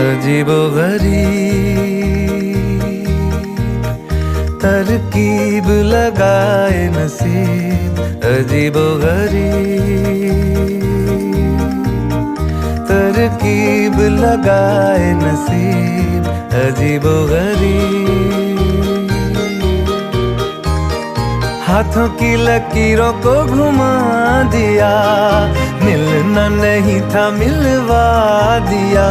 अजीबो गरीब तरकीब लगाए नसीब, अजीबो गरीब तरकीब लगाए नसीब, अजीबो गरीब। हाथों की लकीरों को घुमा दिया, मिलना नहीं था मिलवा दिया।